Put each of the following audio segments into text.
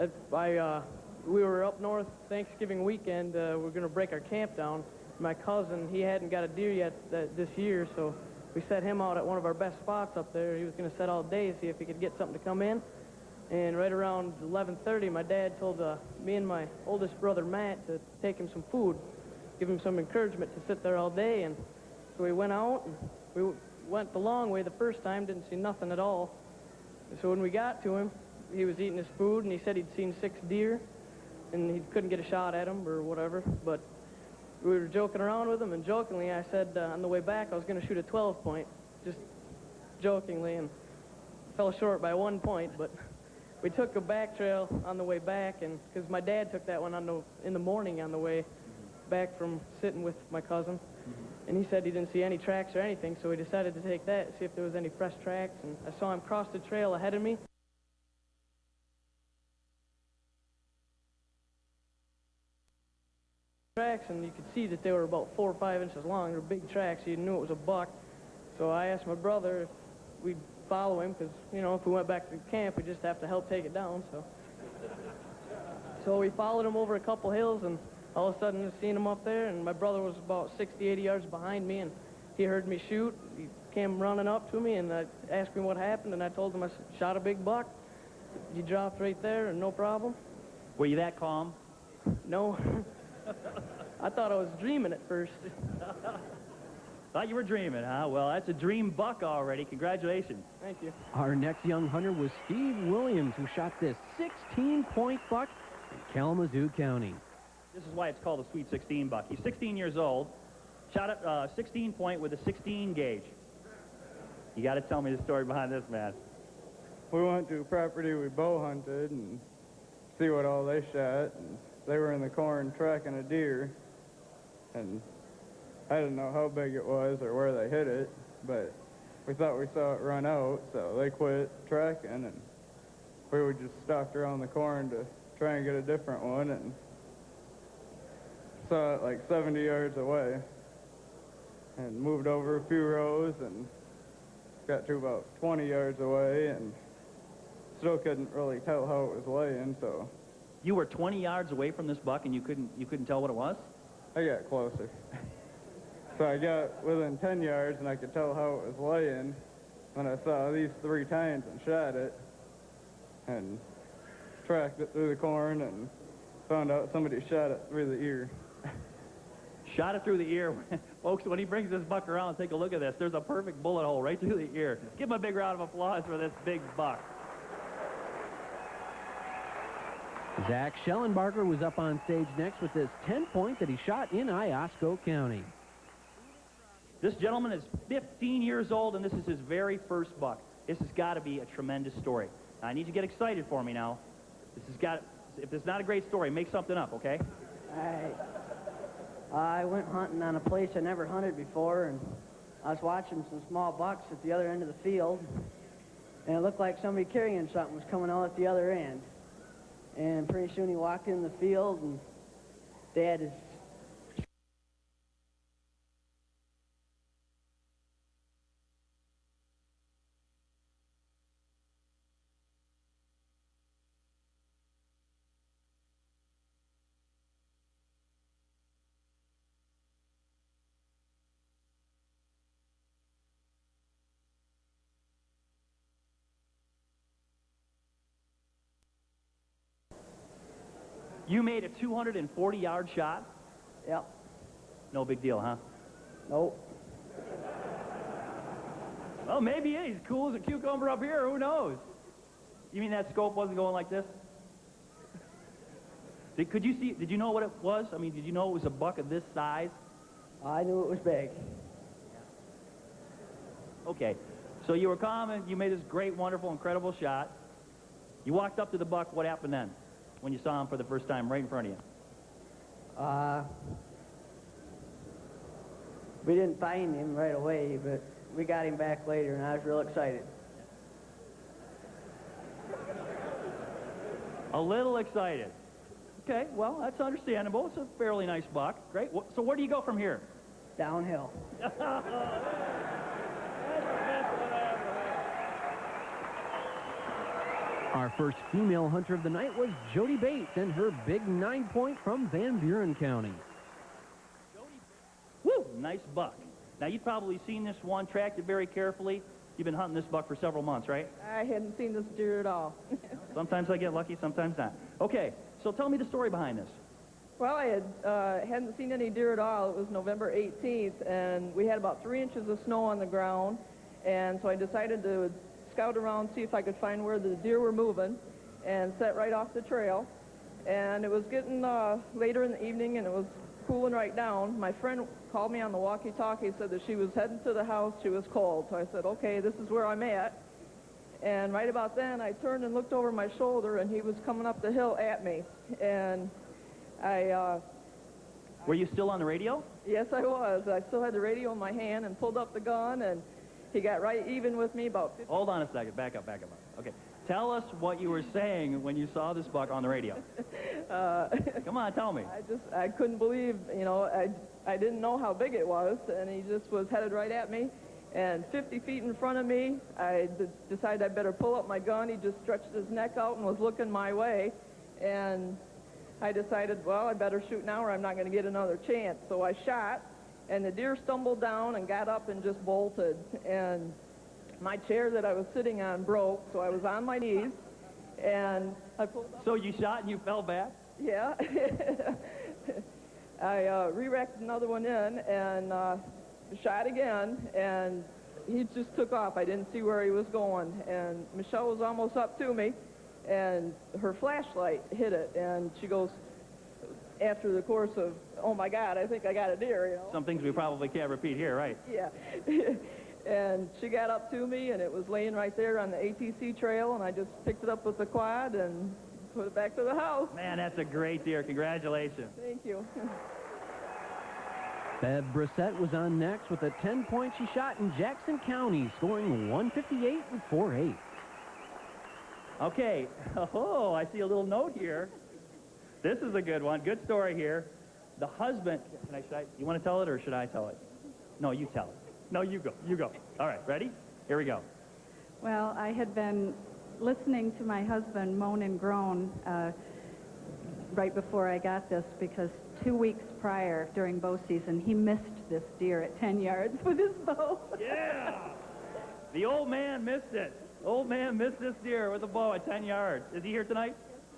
We were up north Thanksgiving weekend. We were going to break our camp down. My cousin, he hadn't got a deer yet this year, so we set him out at one of our best spots up there. He was going to set all day, see if he could get something to come in. And right around 11:30, my dad told me and my oldest brother, Matt, to take him some food, give him some encouragement to sit there all day. And so we went out, and we went the long way the first time, didn't see nothing at all. So when we got to him, he was eating his food, and he said he'd seen 6 deer, and he couldn't get a shot at them or whatever. But we were joking around with him, and jokingly I said on the way back I was going to shoot a 12-point, just jokingly, and fell short by 1 point. But we took a back trail on the way back, and because my dad took that one in the morning on the way back from sitting with my cousin, and he said he didn't see any tracks or anything, so we decided to take that, see if there was any fresh tracks. And I saw him cross the trail ahead of me. Tracks, and you could see that they were about 4 or 5 inches long. They were big tracks. You knew it was a buck. So I asked my brother if we'd follow him, because, you know, if we went back to camp, we'd just have to help take it down. So we followed him over a couple hills, and all of a sudden I seen him up there, and my brother was about 60, 80 yards behind me, and he heard me shoot. He came running up to me, and I asked him what happened, and I told him I shot a big buck. He dropped right there, and no problem. Were you that calm? No. I thought I was dreaming at first. Thought you were dreaming, huh? Well, that's a dream buck already. Congratulations. Thank you. Our next young hunter was Steve Williams, who shot this 16-point buck in Kalamazoo County. This is why it's called a Sweet 16 buck. He's 16 years old, shot a 16-point with a 16 gauge. You got to tell me the story behind this, man. We went to a property we bow hunted and see what all they shot. And they were in the corn tracking a deer, and I didn't know how big it was or where they hit it, but we thought we saw it run out, so they quit tracking, and we would just stalked around the corn to try and get a different one, and saw it like 70 yards away, and moved over a few rows and got to about 20 yards away, and still couldn't really tell how it was laying. So you were 20 yards away from this buck, and you couldn't tell what it was? I got closer. So I got within 10 yards, and I could tell how it was laying when I saw these 3 tines and shot it, and tracked it through the corn, and found out somebody shot it through the ear. Shot it through the ear. Folks, when he brings this buck around, take a look at this. There's a perfect bullet hole right through the ear. Give him a big round of applause for this big buck. Zach Schellenbarger was up on stage next with this 10-point that he shot in Iosco County. This gentleman is 15 years old, and this is his very first buck. This has got to be a tremendous story. I need you to get excited for me now. If it's not a great story, make something up, okay? All right. I went hunting on a place I never hunted before, and I was watching some small bucks at the other end of the field, and it looked like somebody carrying something was coming out at the other end. And pretty soon he walked in the field, and Dad is... You made a 240-yard shot? Yep. No big deal, huh? Nope. Well, maybe he's cool as a cucumber up here. Who knows? You mean that scope wasn't going like this? Could you see? Did you know what it was? I mean, did you know it was a buck of this size? I knew it was big. Okay. So you were calm and you made this great, wonderful, incredible shot. You walked up to the buck. What happened then when you saw him for the first time right in front of you? We didn't find him right away, but we got him back later, and I was real excited. A little excited. Okay, well, that's understandable. It's a fairly nice buck. Great. So where do you go from here? Downhill. Our first female hunter of the night was Jody Bates and her big 9-point from Van Buren County. Woo! Nice buck. Now, you've probably seen this one, tracked it very carefully. You've been hunting this buck for several months, right? I hadn't seen this deer at all. Sometimes I get lucky, sometimes not. Okay, so tell me the story behind this. Well, I hadn't seen any deer at all. It was November 18th, and we had about 3 inches of snow on the ground. And so I decided to scout around, see if I could find where the deer were moving, and set right off the trail. And it was getting later in the evening, and it was cooling right down. My friend called me on the walkie-talkie, said that she was heading to the house. She was cold. So I said, okay, this is where I'm at. And right about then, I turned and looked over my shoulder, and he was coming up the hill at me. And Were you still on the radio? yes, I was. I still had the radio in my hand and pulled up the gun, and he got right even with me about 50. Hold on a second. Back up. Okay. Tell us what you were saying when you saw this buck on the radio. Come on, tell me. I couldn't believe, I didn't know how big it was, and he just was headed right at me. And 50 feet in front of me, I decided I better pull up my gun. He just stretched his neck out and was looking my way. And I decided, well, I better shoot now or I'm not going to get another chance. So I shot, and the deer stumbled down and got up and just bolted. And my chair that I was sitting on broke, so I was on my knees, and I pulled up. So you shot and you fell back? Yeah. I re-racked another one in and shot again, and he just took off. I didn't see where he was going. And Michelle was almost up to me, and her flashlight hit it, and she goes, after the course of, oh my God, I think I got a deer, Some things we probably can't repeat here, right? Yeah. And she got up to me, and it was laying right there on the ATC trail, and I just picked it up with the quad and put it back to the house. Man, that's a great deer. Congratulations. Thank you. Bev Brissett was on next with a 10-point she shot in Jackson County, scoring 158 with 4.8. Okay. Oh, I see a little note here. This is a good one. Good story here. The husband... you want to tell it, or should I tell it? No, you tell it. No, you go. You go. All right, ready? Here we go. Well, I had been listening to my husband moan and groan right before I got this, because 2 weeks prior, during bow season, he missed this deer at 10 yards with his bow. Yeah! The old man missed it. Old man missed this deer with a bow at 10 yards. Is he here tonight?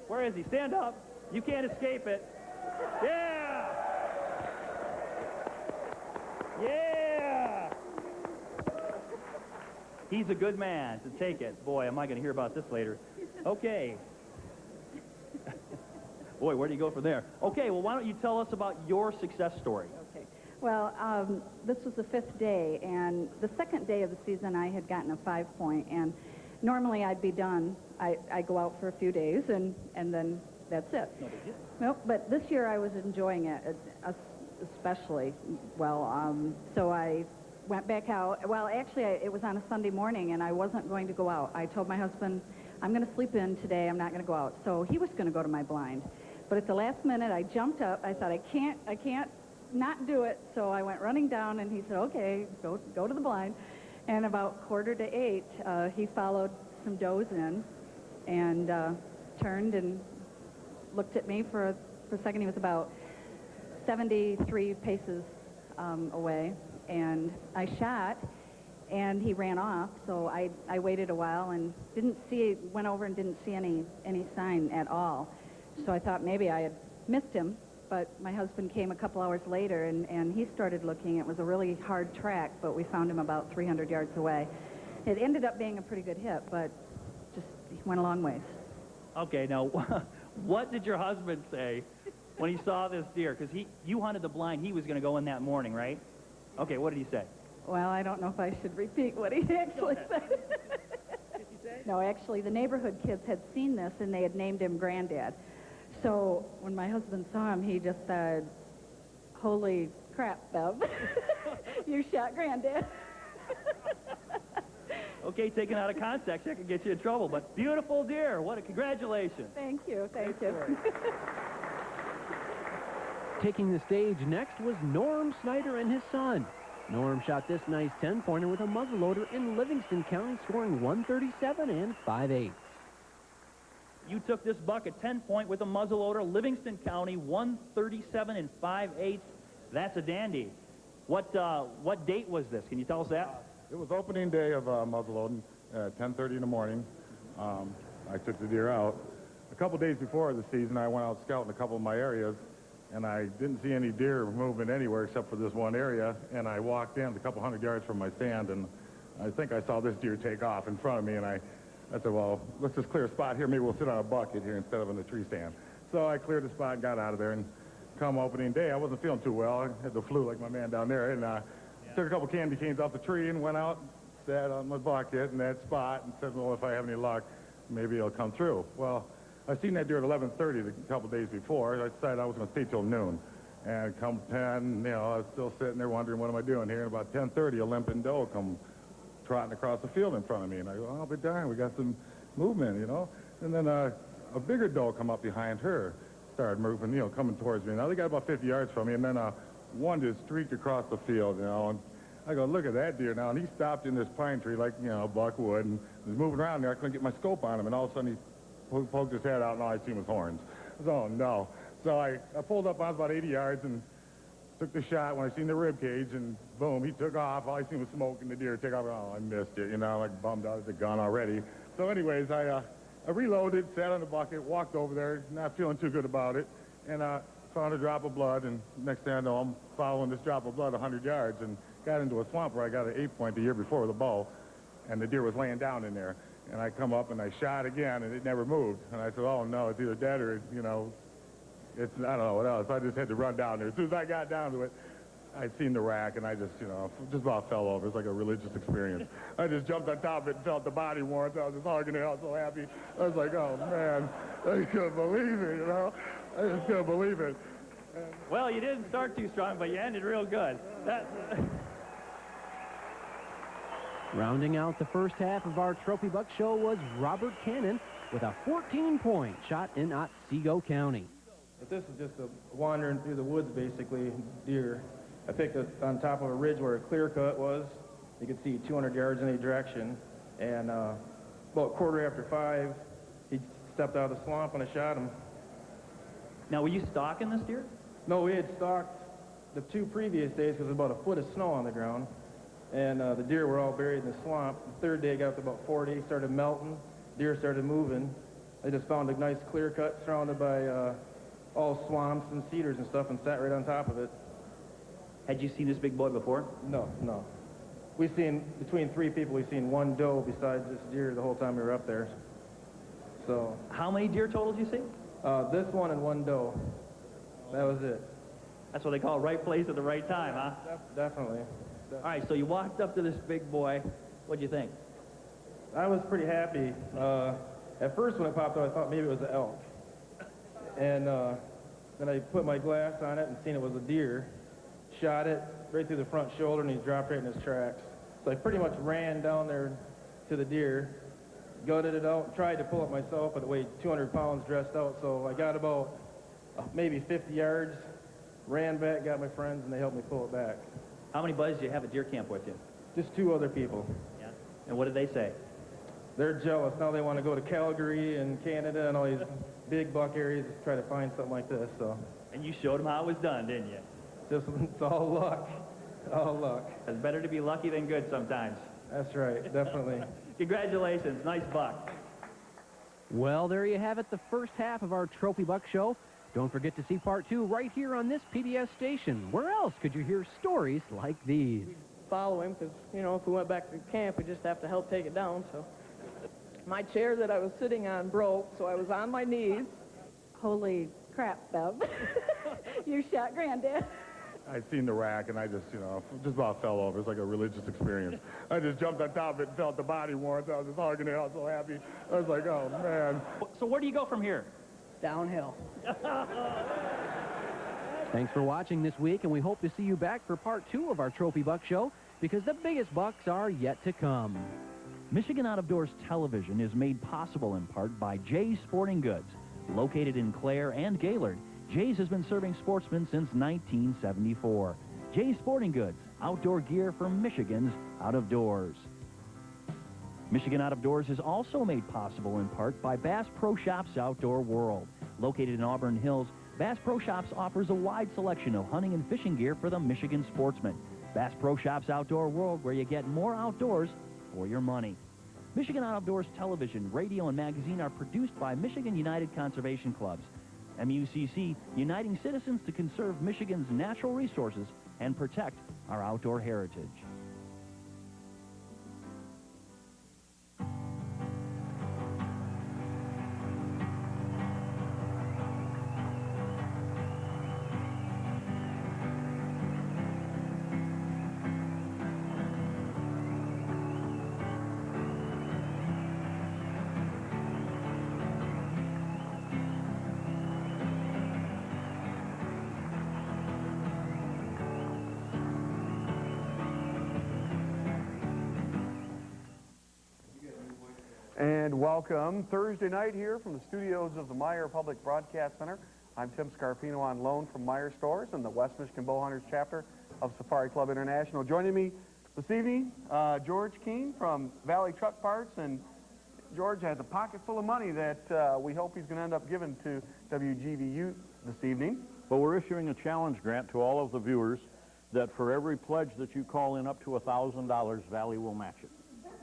Where is he? Stand up. You can't escape it. Yeah! Yeah! He's a good man to take it. Boy, am I going to hear about this later. Okay. Boy, where do you go from there? Okay, well, why don't you tell us about your success story? Okay. Well, this was the 5th day, and the 2nd day of the season, I had gotten a 5-point, and normally I'd be done. I go out for a few days, and then that's it. No big deal. Nope, but this year I was enjoying it, especially well. So I went back out. Well, actually, it was on a Sunday morning, and I wasn't going to go out. I told my husband, I'm going to sleep in today. I'm not going to go out. So he was going to go to my blind. But at the last minute, I jumped up. I thought, I can't not do it. So I went running down, and he said, okay, go to the blind. And about 7:45, he followed some does in and turned and looked at me for a second. He was about 73 paces away, and I shot, and he ran off. So I waited a while and went over and didn't see any sign at all. So I thought maybe I had missed him, but my husband came a couple hours later, and he started looking. It was a really hard track, but we found him about 300 yards away. It ended up being a pretty good hit, but just went a long ways. Okay, now, what did your husband say when he saw this deer? Because you hunted the blind. He was going to go in that morning, right? Okay, what did he say? Well, I don't know if I should repeat what he actually said. No, actually, the neighborhood kids had seen this, and they had named him Granddad. So when my husband saw him, he just said, holy crap, Bev. You shot Granddad. Okay, taken out of context, that could get you in trouble. But beautiful deer. What a congratulations. Thank you. Thank you. Taking the stage next was Norm Snyder and his son. Norm shot this nice 10-pointer with a muzzleloader in Livingston County, scoring 137 and 5.8. you took this buck at 10-point with a muzzleloader, Livingston County, 137 5/8. That's a dandy. What date was this? Can you tell us that? It was opening day of muzzleloading at 10:30 in the morning. I took the deer out. A couple days before the season, I went out scouting a couple of my areas, and I didn't see any deer movement anywhere except for this one area, and I walked in a couple hundred yards from my stand, and I think I saw this deer take off in front of me, and I said, well, let's just clear a spot here. Maybe we'll sit on a bucket here instead of in the tree stand. So I cleared the spot and got out of there, and come opening day, I wasn't feeling too well. I had the flu like my man down there, and took a couple candy canes off the tree and went out, sat on my bucket in that spot, and said, well, if I have any luck, maybe it'll come through. Well, I seen that deer at 11:30 a couple days before. I decided I was going to stay till noon. And come 10, I was still sitting there wondering, what am I doing here? And about 10:30, a limping doe come trotting across the field in front of me. And I go, oh, but darn, we got some movement, And then a bigger doe come up behind her, started moving, coming towards me. Now, they got about 50 yards from me, and then one just streaked across the field, and I go, look at that deer now. And he stopped in this pine tree like, buck would, and was moving around there. I couldn't get my scope on him, and all of a sudden he poked his head out, and all I seen was horns. I was, oh, no. So I pulled up on about 80 yards and took the shot when I seen the rib cage, and boom, he took off. All I seen was smoke, and the deer took off. Oh, I missed it, like bummed out at the gun already. So anyways, I reloaded, sat on the bucket, walked over there, not feeling too good about it, and found a drop of blood, and next thing I know, I'm following this drop of blood 100 yards, and got into a swamp where I got an 8-point the year before with a bow, and the deer was laying down in there. And I come up and I shot again, and it never moved. And I said, oh, no, it's either dead or, it's, I don't know what else. I just had to run down there. As soon as I got down to it, I seen the rack, and I just, just about fell over. It's like a religious experience. I just jumped on top of it and felt the body warmth. I was just hugging it. I was so happy. I was like, oh, man, I couldn't believe it, I just couldn't believe it. Well, you didn't start too strong, but you ended real good. Rounding out the first half of our Trophy Buck Show was Robert Cannon with a 14-point shot in Otsego County. But this is just a wandering through the woods, basically, deer. I picked it on top of a ridge where a clear cut was. You could see 200 yards in any direction. And about 5:15, he stepped out of the swamp and I shot him. Now, were you stalking this deer? No, we had stalked the 2 previous days because there was about a foot of snow on the ground. And the deer were all buried in the swamp. The 3rd day, got up to about 40, started melting. Deer started moving. I just found a nice clear cut surrounded by all swamps and cedars and stuff and sat right on top of it. Had you seen this big boy before? No. We've seen, between 3 people, we've seen 1 doe besides this deer the whole time we were up there. So. How many deer total did you see? This one and 1 doe. That was it. That's what they call right place at the right time, huh? Definitely. All right, so you walked up to this big boy. What'd you think? I was pretty happy. At first when it popped out, I thought maybe it was an elk. And then I put my glass on it and seen it was a deer. Shot it right through the front shoulder, and he dropped right in his tracks. So I pretty much ran down there to the deer, gutted it out, tried to pull it myself, but it weighed 200 pounds dressed out. So I got about maybe 50 yards, ran back, got my friends, and they helped me pull it back. How many buddies do you have at deer camp with you? Just 2 other people. Yeah. And what did they say? They're jealous. Now they want to go to Calgary and Canada and all these big buck areas to try to find something like this. So. And you showed them how it was done, didn't you? It's all luck. All luck. It's better to be lucky than good sometimes. That's right, definitely. Congratulations. Nice buck. Well, there you have it, the first half of our Trophy Buck Show. Don't forget to see part 2 right here on this PBS station. Where else could you hear stories like these? Follow him because, if we went back to camp, we just have to help take it down, so. My chair that I was sitting on broke, so I was on my knees. Holy crap, Bev. You shot Granddad. I seen the rack, and I just, just about fell over. It's like a religious experience. I just jumped on top of it and felt the body warmth. I was just hugging it. I was so happy. I was like, oh, man. So where do you go from here? Downhill. Thanks for watching this week, and we hope to see you back for part 2 of our Trophy Buck Show, because the biggest bucks are yet to come. Michigan Out of Doors Television is made possible in part by Jay's Sporting Goods. Located in Clare and Gaylord, Jay's has been serving sportsmen since 1974. Jay's Sporting Goods, outdoor gear for Michigan's out of doors. Michigan Out of Doors is also made possible in part by Bass Pro Shops Outdoor World. Located in Auburn Hills, Bass Pro Shops offers a wide selection of hunting and fishing gear for the Michigan sportsman. Bass Pro Shops Outdoor World, where you get more outdoors for your money. Michigan Outdoors television, radio, and magazine are produced by Michigan United Conservation Clubs. MUCC, uniting citizens to conserve Michigan's natural resources and protect our outdoor heritage. And welcome Thursday night here from the studios of the Meyer Public Broadcast Center. I'm Tim Scarpino on loan from Meyer Stores and the West Michigan Bowhunters chapter of Safari Club International. Joining me this evening, George Keene from Valley Truck Parts, and George has a pocket full of money that we hope he's going to end up giving to WGVU this evening. Well, we're issuing a challenge grant to all of the viewers that for every pledge that you call in up to $1,000, Valley will match it.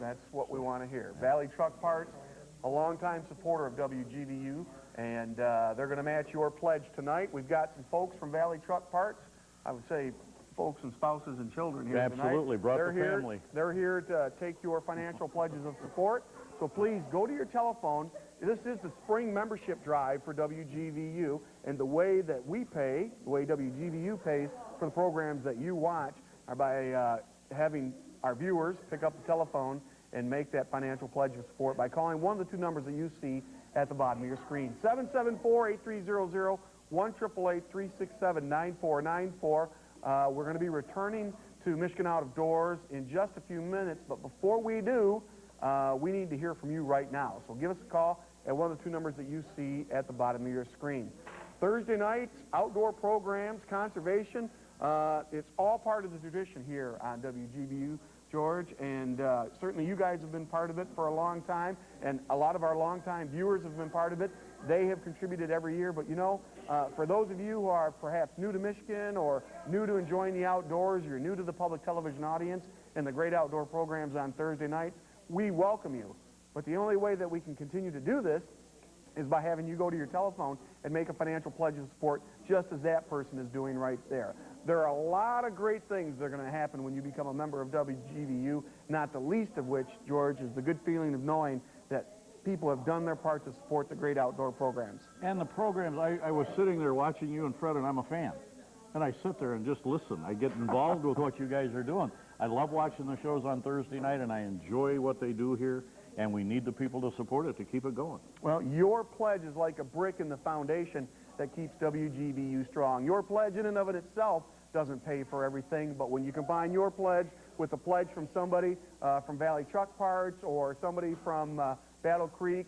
That's what we want to hear. Valley Truck Parts, a longtime supporter of WGVU, and they're going to match your pledge tonight. We've got some folks from Valley Truck Parts. I would say folks and spouses and children here tonight. Absolutely, brought the family. They're here to take your financial pledges of support. So please go to your telephone. This is the spring membership drive for WGVU, and the way that we pay, the way WGVU pays for the programs that you watch, are by having our viewers pick up the telephone and make that financial pledge of support by calling one of the two numbers that you see at the bottom of your screen. 774-8300, 1-888-367-9494. We're going to be returning to Michigan Out of Doors in just a few minutes, but before we do, we need to hear from you right now. So give us a call at one of the two numbers that you see at the bottom of your screen. Thursday nights, outdoor programs, conservation, it's all part of the tradition here on WGVU, George, and certainly you guys have been part of it for a long time, and a lot of our longtime viewers have been part of it. They have contributed every year, but you know, for those of you who are perhaps new to Michigan or new to enjoying the outdoors, you're new to the public television audience and the great outdoor programs on Thursday nights, we welcome you. But the only way that we can continue to do this is by having you go to your telephone and make a financial pledge of support just as that person is doing right there. There are a lot of great things that are going to happen when you become a member of WGVU, not the least of which, George, is the good feeling of knowing that people have done their part to support the great outdoor programs. And the programs, I was sitting there watching you and Fred, and I'm a fan. And I sit there and just listen. I get involved with what you guys are doing. I love watching the shows on Thursday night, and I enjoy what they do here, and we need the people to support it to keep it going. Well, your pledge is like a brick in the foundation that keeps WGVU strong. Your pledge in and of it itself doesn't pay for everything, but when you combine your pledge with a pledge from somebody from Valley Truck Parts or somebody from Battle Creek,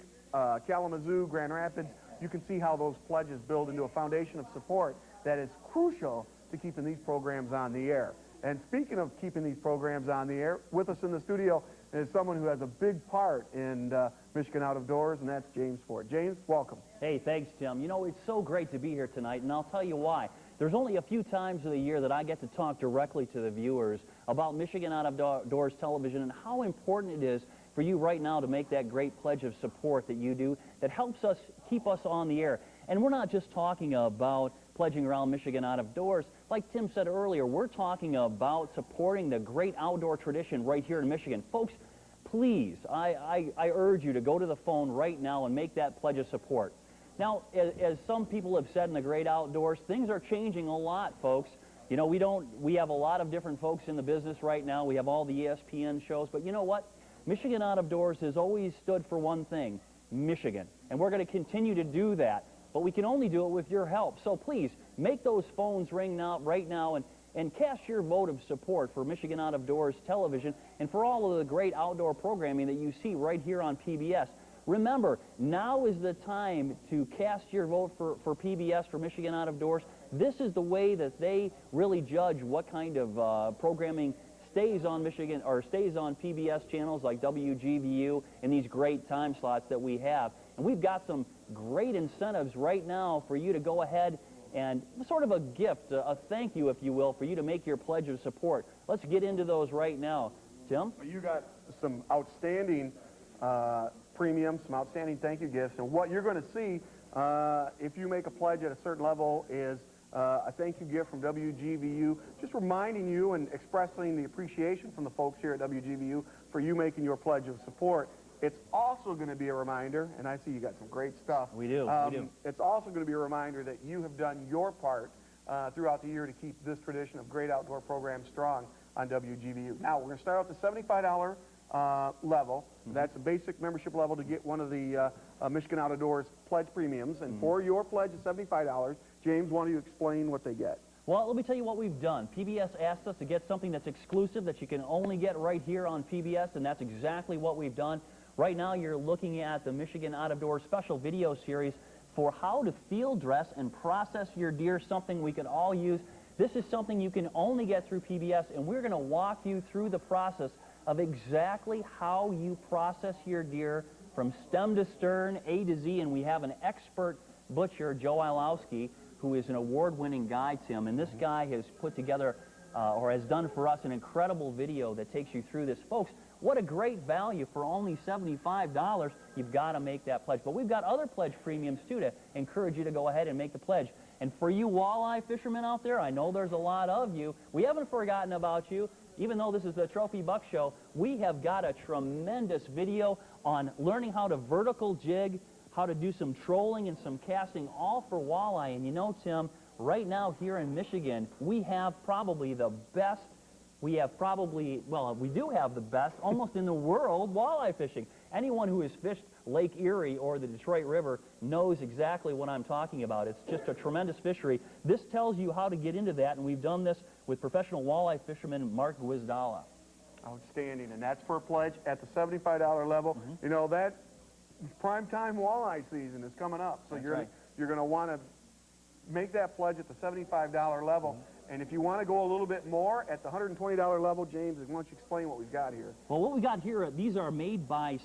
Kalamazoo, Grand Rapids, you can see how those pledges build into a foundation of support that is crucial to keeping these programs on the air. And speaking of keeping these programs on the air, with us in the studio is someone who has a big part in Michigan Out of Doors, and that's James Ford. James, welcome. Hey, thanks, Tim. You know, it's so great to be here tonight, and I'll tell you why. There's only a few times of the year that I get to talk directly to the viewers about Michigan Out of Doors television and how important it is for you right now to make that great pledge of support that you do that helps us keep us on the air. And we're not just talking about pledging around Michigan Out of Doors. Like Tim said earlier, we're talking about supporting the great outdoor tradition right here in Michigan. Folks, please, I urge you to go to the phone right now and make that pledge of support. Now, as some people have said in the great outdoors, things are changing a lot, folks. You know, we have a lot of different folks in the business right now. We have all the ESPN shows, but you know what? Michigan Out of Doors has always stood for one thing, Michigan. And we're going to continue to do that, but we can only do it with your help. So please, make those phones ring now, right now, and cast your vote of support for Michigan Out of Doors television and for all of the great outdoor programming that you see right here on PBS. Remember, now is the time to cast your vote for PBS, for Michigan Out of Doors. This is the way that they really judge what kind of programming stays on Michigan, or stays on PBS channels like WGVU and these great time slots that we have. And we've got some great incentives right now for you to go ahead and sort of a gift, a thank you, if you will, for you to make your pledge of support. Let's get into those right now. Tim? You got some outstanding premiums, some outstanding thank you gifts, and what you're going to see if you make a pledge at a certain level is a thank you gift from WGVU, just reminding you and expressing the appreciation from the folks here at WGVU for you making your pledge of support. It's also going to be a reminder, and I see you got some great stuff. We do, we do. It's also going to be a reminder that you have done your part throughout the year to keep this tradition of great outdoor programs strong on WGVU. Now, we're going to start out the $75 level. That's a basic membership level to get one of the Michigan Outdoors pledge premiums. And for your pledge of $75, James, why don't you explain what they get? Well, let me tell you what we've done. PBS asked us to get something that's exclusive that you can only get right here on PBS, and that's exactly what we've done. Right now, you're looking at the Michigan Outdoors special video series for how to field dress and process your deer, something we can all use. This is something you can only get through PBS, and we're going to walk you through the process of exactly how you process your deer from stem to stern, A to Z, and we have an expert butcher, Joe Ilowski, who is an award-winning guy, Tim, and this guy has put together, or has done for us, an incredible video that takes you through this. Folks, what a great value for only $75. You've got to make that pledge. But we've got other pledge premiums, too, to encourage you to go ahead and make the pledge. And for you walleye fishermen out there, I know there's a lot of you. We haven't forgotten about you. Even though this is the Trophy Buck Show, we have got a tremendous video on learning how to vertical jig, how to do some trolling and some casting, all for walleye. And you know, Tim, right now here in Michigan, we have probably the best, we do have the best, almost in the world, walleye fishing. Anyone who has fished Lake Erie or the Detroit River knows exactly what I'm talking about. It's just a tremendous fishery. This tells you how to get into that, and we've done this with professional walleye fisherman Mark Gwizdala. Outstanding, and that's for a pledge at the $75 level. You know, that primetime walleye season is coming up, so you're going to want to make that pledge at the $75 level. And if you want to go a little bit more at the $120 level, James, why don't you explain what we've got here? Well, what we got here, these are made by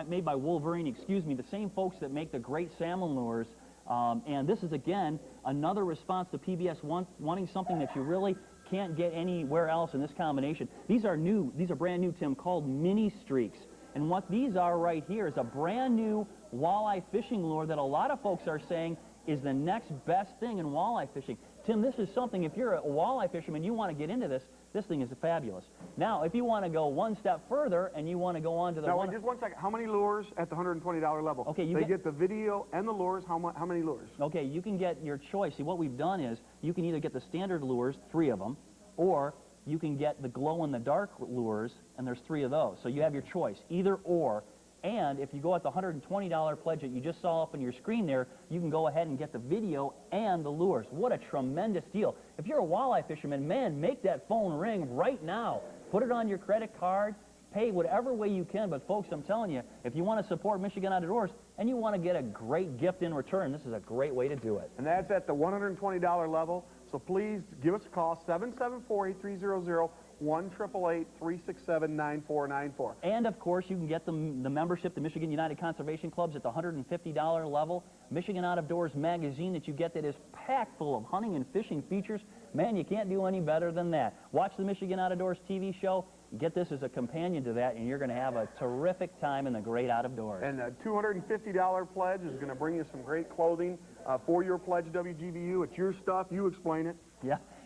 made by Wolverine, excuse me, the same folks that make the great salmon lures. And this is, again, another response to PBS wanting something that you really can't get anywhere else in this combination. These are brand new, Tim, called mini streaks. And what these are right here is a brand new walleye fishing lure that a lot of folks are saying is the next best thing in walleye fishing. Tim, this is something, if you're a walleye fisherman, you want to get into this, this thing is fabulous. Now, if you want to go one step further and you want to go on to the... Now, just one second. How many lures at the $120 level? Okay, they get the video and the lures. How many lures? Okay, you can get your choice. See, what we've done is you can either get the standard lures, 3 of them, or you can get the glow-in-the-dark lures, and there's 3 of those. So you have your choice, either or. And if you go at the $120 pledge that you just saw up on your screen there, you can go ahead and get the video and the lures. What a tremendous deal. If you're a walleye fisherman, man, make that phone ring right now. Put it on your credit card. Pay whatever way you can. But, folks, I'm telling you, if you want to support Michigan Outdoors and you want to get a great gift in return, this is a great way to do it. And that's at the $120 level. So please give us a call, 774-8300. 1-888-367-9494. And, of course, you can get the membership, the Michigan United Conservation Clubs, at the $150 level. Michigan Outdoors magazine that you get that is packed full of hunting and fishing features. Man, you can't do any better than that. Watch the Michigan Outdoors TV show. Get this as a companion to that, and you're going to have a terrific time in the great outdoors. And a $250 pledge is going to bring you some great clothing for your pledge, WGVU. It's your stuff. You explain it.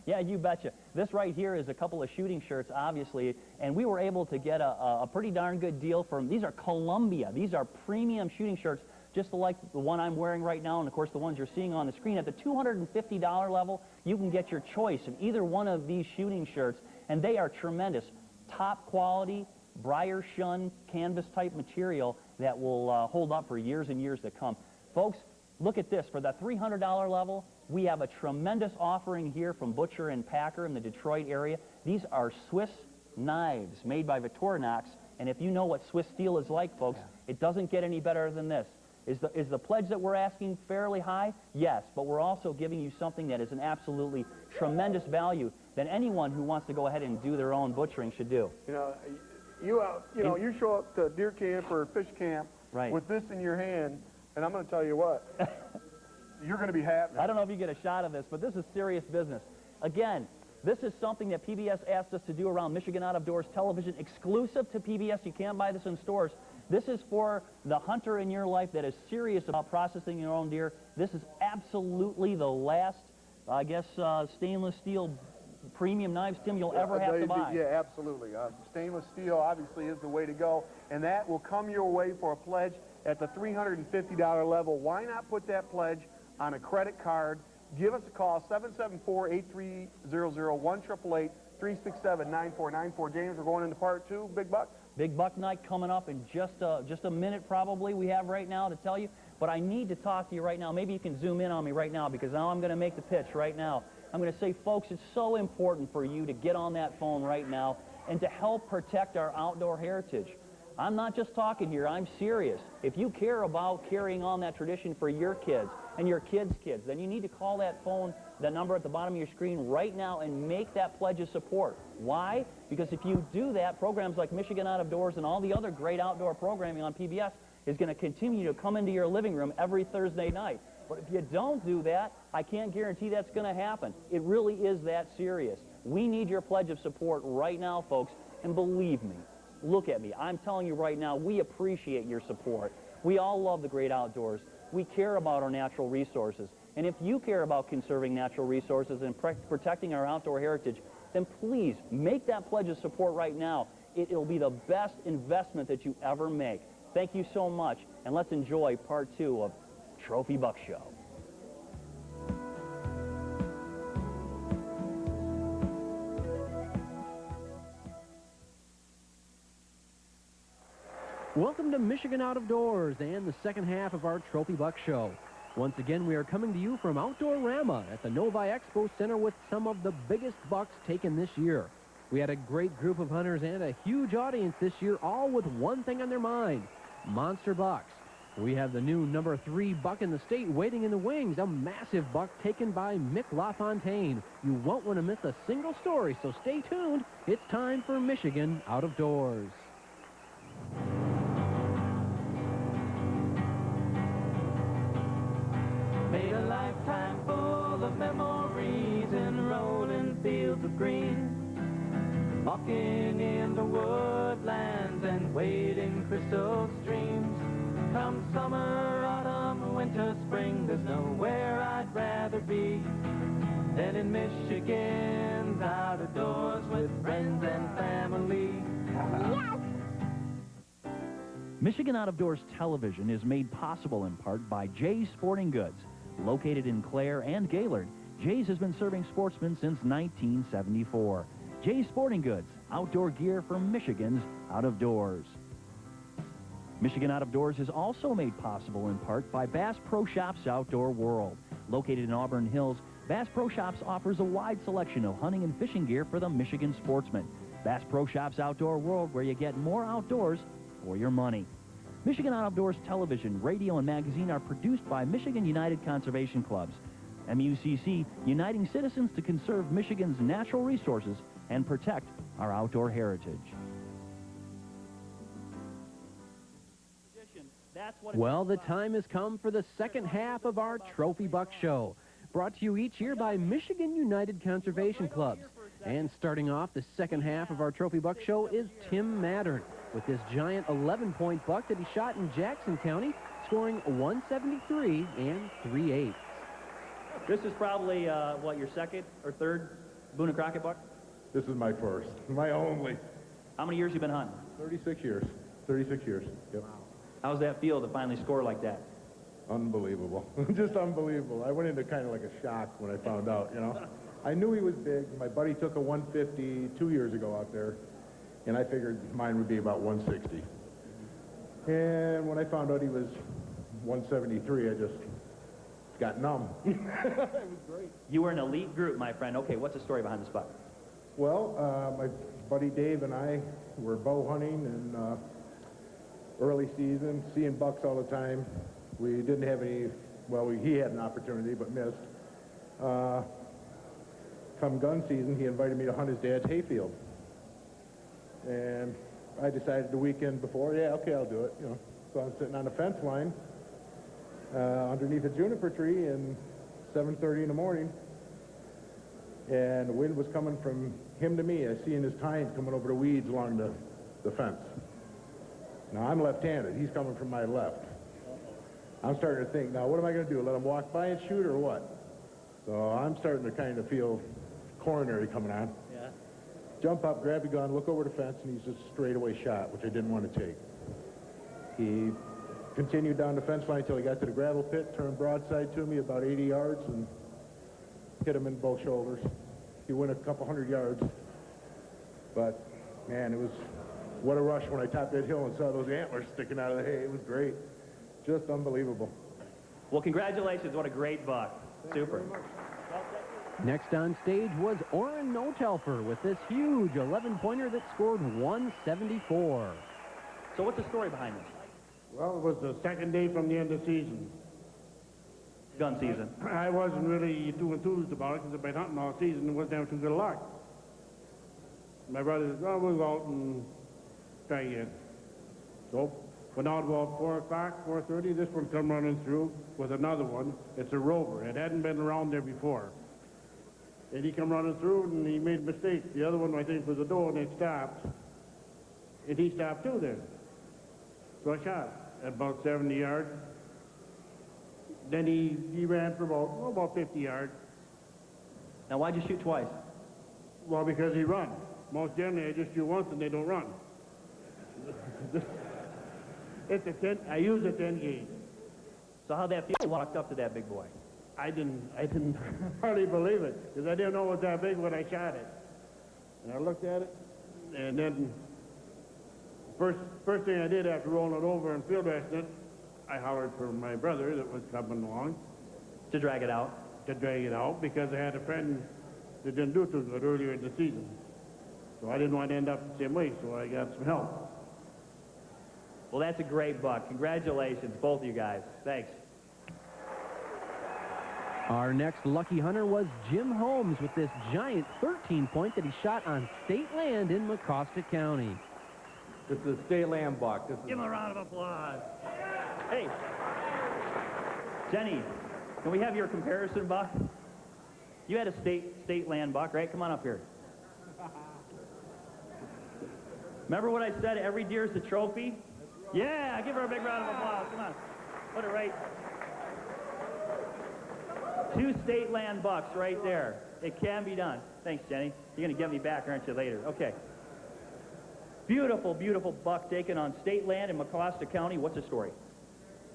Yeah, you betcha. This right here is a couple of shooting shirts, obviously, and we were able to get a pretty darn good deal from, these are Columbia. These are premium shooting shirts, just like the one I'm wearing right now, and of course the ones you're seeing on the screen. At the $250 level, you can get your choice of either one of these shooting shirts, and they are tremendous. Top quality, briar shun, canvas type material that will hold up for years and years to come. Folks, look at this. For the $300 level, we have a tremendous offering here from Butcher and Packer in the Detroit area. These are Swiss knives made by Victorinox, and if you know what Swiss steel is like, folks, it doesn't get any better than this. Is the pledge that we're asking fairly high? Yes, but we're also giving you something that is an absolutely tremendous value that anyone who wants to go ahead and do their own butchering should do. You show up to deer camp or fish camp with this in your hand, and I'm going to tell you what, you're going to be happy. I don't know if you get a shot of this, but this is serious business. Again, this is something that PBS asked us to do around Michigan Out of Doors television, exclusive to PBS. You can't buy this in stores. This is for the hunter in your life that is serious about processing your own deer. This is absolutely the last, I guess, stainless steel premium knives, Tim, you'll ever have to buy. Yeah, absolutely. Stainless steel obviously is the way to go, and that will come your way for a pledge at the $350 level. Why not put that pledge on a credit card? Give us a call, 774-8300, 1-888-367-9494. James, we're going into part 2, Big Buck? Big Buck Night coming up in just a minute probably we have right now to tell you. But I need to talk to you right now. Maybe you can zoom in on me right now because now I'm going to make the pitch right now. I'm going to say, folks, it's so important for you to get on that phone right now and to help protect our outdoor heritage. I'm not just talking here. I'm serious. If you care about carrying on that tradition for your kids and your kids' kids, then you need to call that phone, that number at the bottom of your screen right now and make that pledge of support. Why? Because if you do that, programs like Michigan Out of Doors and all the other great outdoor programming on PBS is going to continue to come into your living room every Thursday night. But if you don't do that, I can't guarantee that's going to happen. It really is that serious. We need your pledge of support right now, folks, and believe me, look at me. I'm telling you right now, we appreciate your support. We all love the great outdoors. We care about our natural resources. And if you care about conserving natural resources and protecting our outdoor heritage, then please make that pledge of support right now. It'll be the best investment that you ever make. Thank you so much, and let's enjoy part 2 of Trophy Buck Show. Welcome to Michigan Out of Doors and the second half of our Trophy Buck Show. Once again, we are coming to you from Outdoorama at the Novi Expo Center with some of the biggest bucks taken this year. We had a great group of hunters and a huge audience this year, all with one thing on their mind: monster bucks. We have the new number 3 buck in the state waiting in the wings, a massive buck taken by Mick LaFontaine. You won't want to miss a single story, so stay tuned. It's time for Michigan Out of Doors. Made a lifetime full of memories in rolling fields of green, walking in the woodlands and wading crystal streams. Come summer, autumn, winter, spring, there's nowhere I'd rather be than in Michigan's out of doors with friends and family. Michigan Out of Doors television is made possible in part by Jay's Sporting Goods. Located in Clare and Gaylord, Jay's has been serving sportsmen since 1974. Jay's Sporting Goods, outdoor gear for Michigan's Out of Doors. Michigan Out of Doors is also made possible in part by Bass Pro Shops Outdoor World. Located in Auburn Hills, Bass Pro Shops offers a wide selection of hunting and fishing gear for the Michigan sportsman. Bass Pro Shops Outdoor World, where you get more outdoors for your money. Michigan Out of Doors television, radio, and magazine are produced by Michigan United Conservation Clubs. MUCC, uniting citizens to conserve Michigan's natural resources and protect our outdoor heritage. Well, the time has come for the second half of our Trophy Buck Show, brought to you each year by Michigan United Conservation Clubs. And starting off the second half of our Trophy Buck Show is Tim Mattern with this giant 11-point buck that he shot in Jackson County, scoring 173 3/8. This is probably, what, your second or third Boone and Crockett buck? This is my first, my only. How many years you been hunting? 36 years. 36 years. Yep. How's that feel to finally score like that? Unbelievable. Just unbelievable. I went into kind of like a shock when I found out, you know. I knew he was big. My buddy took a 150 2 years ago out there, and I figured mine would be about 160. And when I found out he was 173, I just got numb. It was great. You were an elite group, my friend. Okay, what's the story behind this buck? Well, my buddy Dave and I were bow hunting and early season, seeing bucks all the time. We didn't have any, well, he had an opportunity but missed. Come gun season, he invited me to hunt his dad's hayfield. And I decided the weekend before, yeah, okay, I'll do it, you know. So I'm sitting on a fence line underneath a juniper tree and 7:30 in the morning, and the wind was coming from him to me. I seen his tines coming over the weeds along the fence. Now, I'm left-handed. He's coming from my left. I'm starting to think, now, what am I going to do? Let him walk by and shoot or what? So I'm starting to kind of feel coronary coming on. Yeah. Jump up, grab the gun, look over the fence, and he's just straightaway shot, which I didn't want to take. He continued down the fence line until he got to the gravel pit, turned broadside to me about 80 yards, and hit him in both shoulders. He went a couple hundred yards. But, man, it was, what a rush when I topped that hill and saw those antlers sticking out of the hay. It was great. Just unbelievable. Well, congratulations. What a great buck. Super. Next on stage was Orrin Notelfer with this huge 11-pointer that scored 174. So what's the story behind this? Well, it was the second day from the end of the season. Gun season. I wasn't really too enthused about it because I've been hunting all season and wasn't having too good luck. My brother said, oh, we'll go out and try again. So, went out about 4 o'clock, 4:30, this one come running through with another one. It's a rover. It hadn't been around there before. And he come running through and he made a mistake. The other one, I think, was a doe and it stopped. And he stopped too then. So I shot at about 70 yards. Then he ran for about 50 yards. Now, why'd you shoot twice? Well, because he run. Most generally, I just shoot once and they don't run. It's a 10. I use a 10 gauge. So how'd that feel walked up to that big boy? I didn't hardly believe it because I didn't know it was that big when I shot it. And I looked at it, and then first thing I did after rolling it over and field resting it, I hollered for my brother that was coming along. To drag it out? To drag it out because I had a friend that didn't do too good earlier in the season. So I didn't want to end up the same way, so I got some help. Well, that's a great buck. Congratulations, both of you guys. Thanks. Our next lucky hunter was Jim Holmes with this giant 13-point that he shot on state land in Mecosta County. This is a state land buck. Give him a round of applause. Hey, Jenny, can we have your comparison buck? You had a state land buck, right? Come on up here. Remember what I said? Every deer's a trophy? Yeah, give her a big round of applause. Come on. Put it right. 2 state land bucks right there. It can be done. Thanks, Jenny. You're going to get me back, aren't you, later? Okay. Beautiful, beautiful buck taken on state land in Mecosta County. What's the story?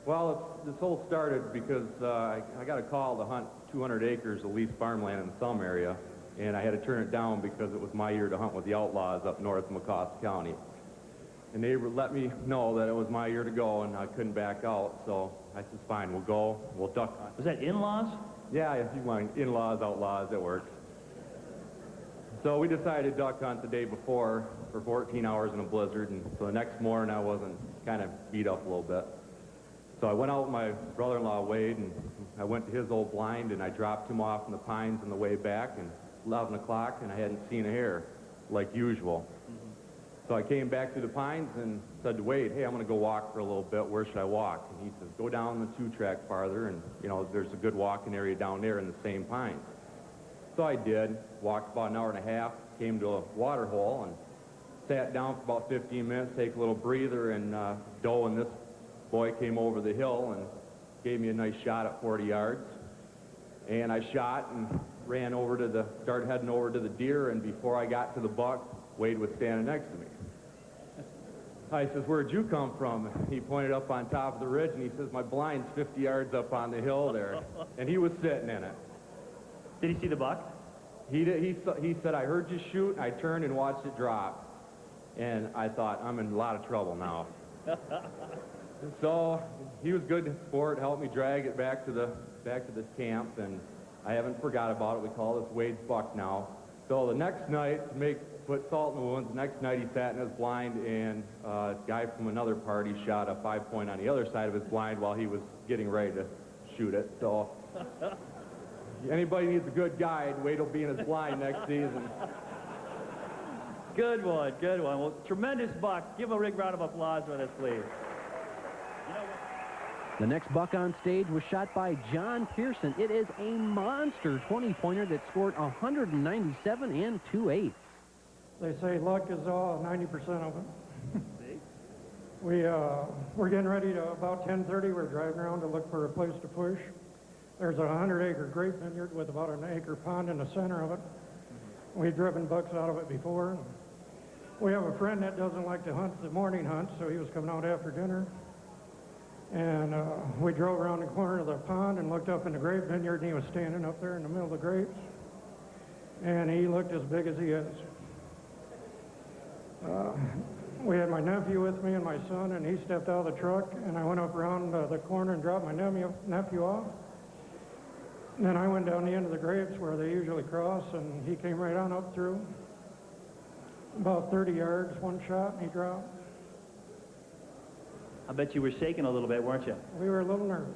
Well, this whole started because I got a call to hunt 200 acres of leased farmland in some area, and I had to turn it down because it was my year to hunt with the outlaws up north of Mecosta County. And they let me know that it was my year to go, and I couldn't back out, so I said, fine, we'll go, we'll duck hunt. Was that in-laws? Yeah, if you want in-laws, outlaws, it works. So we decided to duck hunt the day before for 14 hours in a blizzard, and so the next morning I wasn't kind of beat up a little bit. So I went out with my brother-in-law, Wade, and I went to his old blind, and I dropped him off in the pines on the way back, and 11 o'clock, and I hadn't seen a hair like usual. So I came back through the pines and said to Wade, hey, I'm going to go walk for a little bit. Where should I walk? And he says, go down the 2-track farther, and, you know, there's a good walking area down there in the same pines. So I did, walked about an hour and a half, came to a water hole, and sat down for about 15 minutes, take a little breather, and doe and this boy came over the hill and gave me a nice shot at 40 yards. And I shot and ran over to started heading over to the deer, and before I got to the buck, Wade was standing next to me. I says, where'd you come from? He pointed up on top of the ridge, and he says, my blind's 50 yards up on the hill there. And he was sitting in it. Did he see the buck? He did. He said, I heard you shoot, and I turned and watched it drop. And I thought, I'm in a lot of trouble now. So he was good sport, helped me drag it back to this camp, and I haven't forgot about it. We call this Wade's buck now. So the next night, to make put salt in the wounds. The next night he sat in his blind, and a guy from another party shot a 5-point on the other side of his blind while he was getting ready to shoot it. So anybody needs a good guide, wait till be in his blind next season. Good one, good one. Well, tremendous buck. Give a big round of applause for this, please. The next buck on stage was shot by John Pearson. It is a monster 20-pointer that scored 197 and 2/8. They say luck is 90% of it. We're getting ready to, about 10:30, we're driving around to look for a place to push. There's a 100-acre grape vineyard with about an acre pond in the center of it. We've driven bucks out of it before. We have a friend that doesn't like to hunt the morning hunt, so he was coming out after dinner. And we drove around the corner of the pond and looked up in the grape vineyard, and he was standing up there in the middle of the grapes. And he looked as big as he is. We had my nephew with me and my son, and he stepped out of the truck, and I went up around the corner and dropped my nephew off. And then I went down the end of the grapes where they usually cross, and he came right on up through. About 30 yards, one shot, and he dropped. I bet you were shaking a little bit, weren't you? We were a little nervous.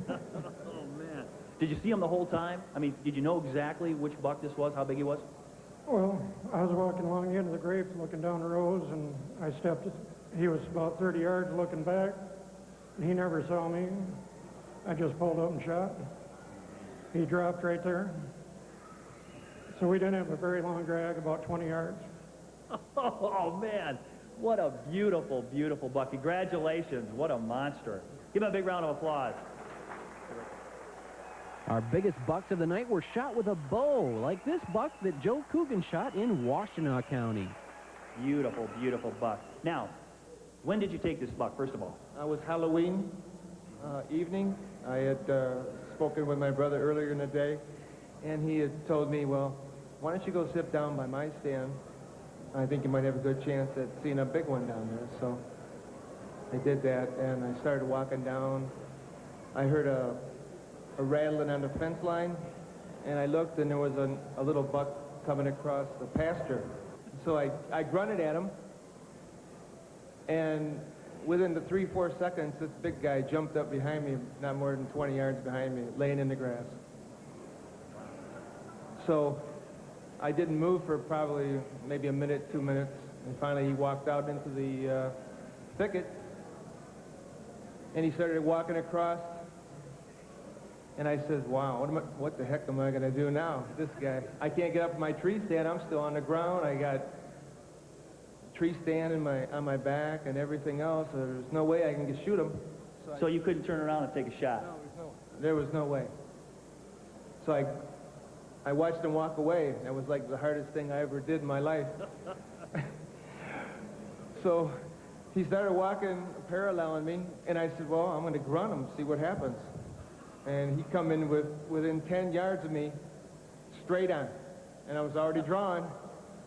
Oh, man. Did you see him the whole time? I mean, did you know exactly which buck this was, how big he was? Well, I was walking along the end of the grapes, looking down the rows, and I stepped. He was about 30 yards looking back, and he never saw me. I just pulled up and shot. He dropped right there. So we didn't have a very long drag, about 20 yards. Oh, man. What a beautiful, beautiful buck. Congratulations. What a monster. Give him a big round of applause. Our biggest bucks of the night were shot with a bow, like this buck that Joe Coogan shot in Washtenaw County. Beautiful, beautiful buck. Now, when did you take this buck, first of all? It was Halloween evening. I had spoken with my brother earlier in the day, and he had told me, well, why don't you go sit down by my stand? I think you might have a good chance at seeing a big one down there. So I did that, and I started walking down. I heard a rattling on the fence line, and I looked, and there was a little buck coming across the pasture. So I grunted at him, and within the 3-4 seconds, this big guy jumped up behind me, not more than 20 yards behind me, laying in the grass. So I didn't move for probably maybe a minute, 2 minutes, and finally he walked out into the thicket, and he started walking across, and I said, wow, what the heck am I going to do now? This guy, I can't get up my tree stand. I'm still on the ground. I got tree stand on my back and everything else. So there's no way I can shoot him. So you couldn't turn around and take a shot? No, there was no way. So I watched him walk away. That was like the hardest thing I ever did in my life. So he started walking, paralleling me, and I said, well, I'm going to grunt him, see what happens. And he come in within 10 yards of me, straight on. And I was already drawn,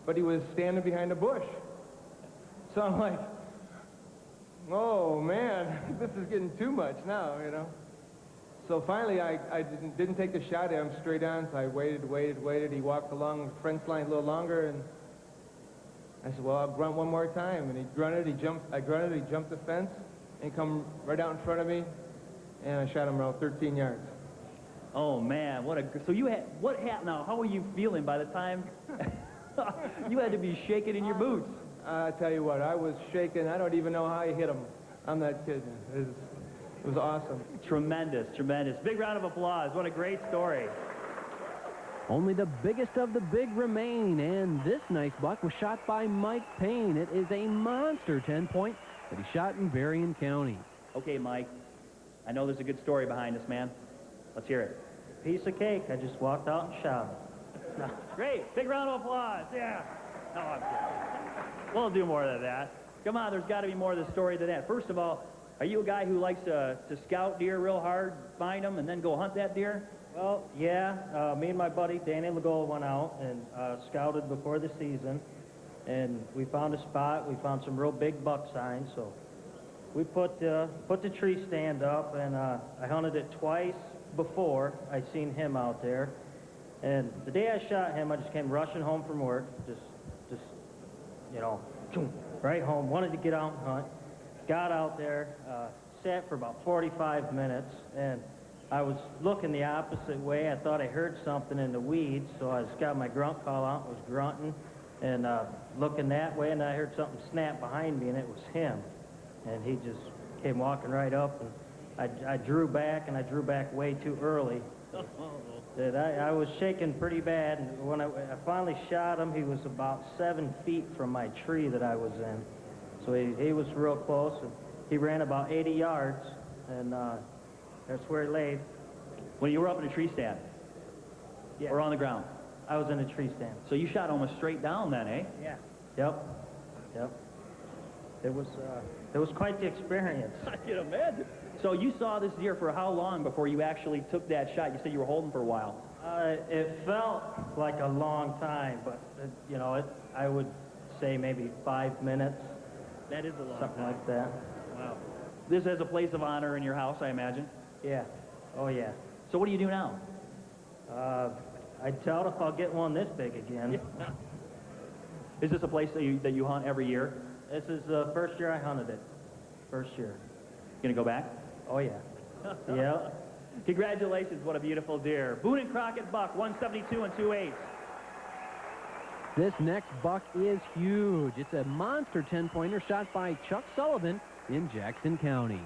but he was standing behind a bush. So I'm like, oh, man, this is getting too much now, you know. So finally, I didn't take the shot at him straight on, so I waited. He walked along the fence line a little longer, and I said, well, I'll grunt one more time. And he grunted, I grunted, he jumped the fence, and he come right out in front of me, and I shot him around 13 yards. Oh, man, so you had, what happened now? How were you feeling by the time you had to be shaking in your boots? I tell you what, I was shaking. I don't even know how I hit him. I'm not kidding. It was awesome. Tremendous, tremendous. Big round of applause. What a great story. Only the biggest of the big remain, and this nice buck was shot by Mike Payne. It is a monster 10-point that he shot in Berrien County. Okay, Mike, I know there's a good story behind this, man. Let's hear it. Piece of cake. I just walked out and shot it. Great. Big round of applause. Yeah. No, I'm kidding. We'll do more than that. Come on, there's got to be more to the story than that. First of all, are you a guy who likes to scout deer real hard, find them, and then go hunt that deer? Well, yeah. Me and my buddy Danny Legault went out and scouted before the season, and we found a spot. We found some real big buck signs, so we put the tree stand up, and I hunted it twice before I seen him out there. And the day I shot him, I just came rushing home from work, just you know, right home, wanted to get out and hunt. Got out there, sat for about 45 minutes, and I was looking the opposite way. I thought I heard something in the weeds, so I just got my grunt call out, was grunting, and looking that way, and I heard something snap behind me, and it was him. And he just came walking right up, and I drew back, and I drew back way too early. That I was shaking pretty bad, and when I finally shot him, he was about 7 feet from my tree that I was in. So he was real close, and he ran about 80 yards, and that's where he laid. Well, you were up in a tree stand? Yeah. Or on the ground? I was in a tree stand. So you shot almost straight down then, eh? Yeah. Yep. It was quite the experience. I can imagine. So you saw this deer for how long before you actually took that shot? You said you were holding for a while. It felt like a long time, but, you know, I would say maybe 5 minutes. That is a long Something time. like that. Wow. This is a place of honor in your house, I imagine? Yeah. Oh, yeah. So what do you do now? I doubt if I'll get one this big again. Is this a place that you hunt every year? This is the first year I hunted it. First year. Gonna go back? Oh, yeah. Yeah. Congratulations, what a beautiful deer. Boone and Crockett buck, 172 and 2/8. This next buck is huge. It's a monster 10-pointer shot by Chuck Sullivan in Jackson County.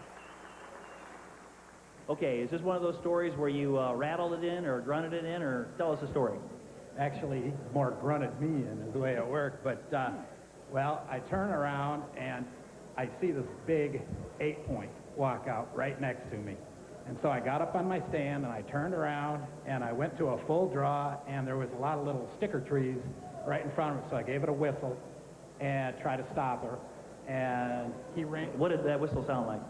Okay, is this one of those stories where you rattled it in or grunted it in, or tell us the story? Actually, he more grunted me in is the way it worked, but, well, I turn around and I see this big 8-point walk out right next to me. And so I got up on my stand and I turned around and I went to a full draw, and there was a lot of little sticker trees right in front of it, so I gave it a whistle and tried to stop her. And he ran. What did that whistle sound like?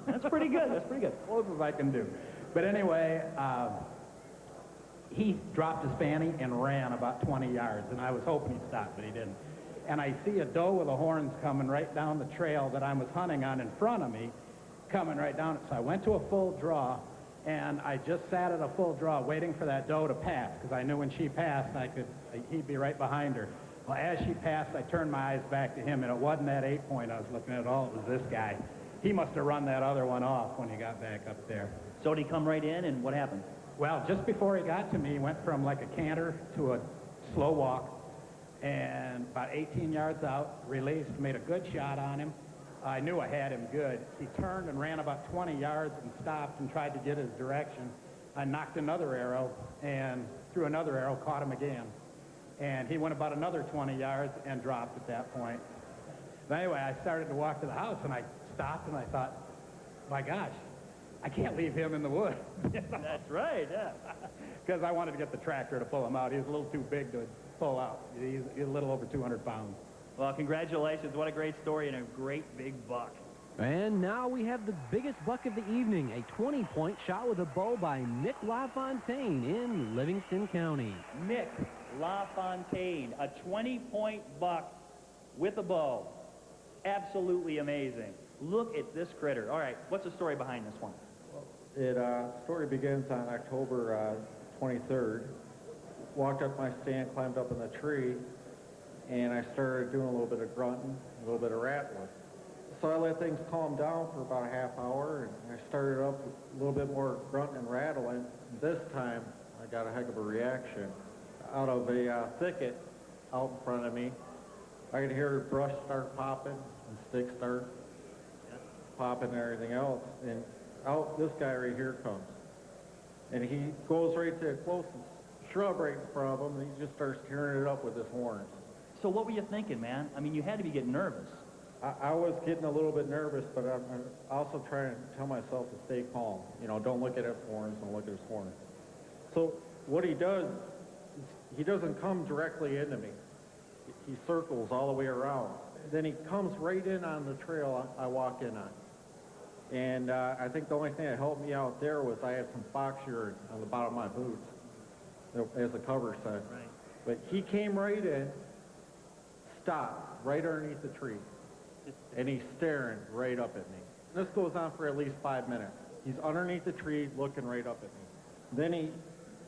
That's pretty good. That's pretty good. Close as I can do. But anyway, he dropped his fanny and ran about 20 yards, and I was hoping he'd stop, but he didn't. And I see a doe with the horns coming right down the trail that I was hunting on in front of me, coming right down it. So I went to a full draw, and I just sat at a full draw waiting for that doe to pass, because I knew when she passed, he'd be right behind her. Well, as she passed, I turned my eyes back to him, and it wasn't that 8-point I was looking at all. It was this guy. He must have run that other one off when he got back up there. So did he come right in, and what happened? Well, just before he got to me, he went from like a canter to a slow walk, and about 18 yards out, released, made a good shot on him. I knew I had him good. He turned and ran about 20 yards and stopped and tried to get his direction. I knocked another arrow and threw another arrow, caught him again. And he went about another 20 yards and dropped at that point. But anyway, I started to walk to the house, and I stopped and I thought, my gosh, I can't leave him in the woods. That's right, yeah. Because I wanted to get the tractor to pull him out. He was a little too big to pull out. He's a little over 200 pounds. Well, congratulations. What a great story and a great big buck. And now we have the biggest buck of the evening, a 20-point shot with a bow by Nick LaFontaine in Livingston County. Nick LaFontaine, a 20-point buck with a bow. Absolutely amazing. Look at this critter. All right, what's the story behind this one? Story begins on October 23rd. Walked up my stand, climbed up in the tree, and I started doing a little bit of grunting, a little bit of rattling. So I let things calm down for about a half hour, and I started up with a little bit more grunting and rattling. This time, I got a heck of a reaction. Out of a thicket out in front of me, I could hear brush start popping and sticks start popping and everything else. And out this guy right here comes. And he goes right to the closest shrub right in front of him, and he just starts tearing it up with his horns. So what were you thinking, man? I mean, you had to be getting nervous. I was getting a little bit nervous, but I'm also trying to tell myself to stay calm. You know, don't look at his horns, don't look at his horns. So what he does, he doesn't come directly into me. He circles all the way around. Then he comes right in on the trail I walk in on. And I think the only thing that helped me out there was I had some fox urine on the bottom of my boots as a cover set. Right. But he came right in, stopped right underneath the tree, and he's staring right up at me. And this goes on for at least 5 minutes. He's underneath the tree looking right up at me. Then he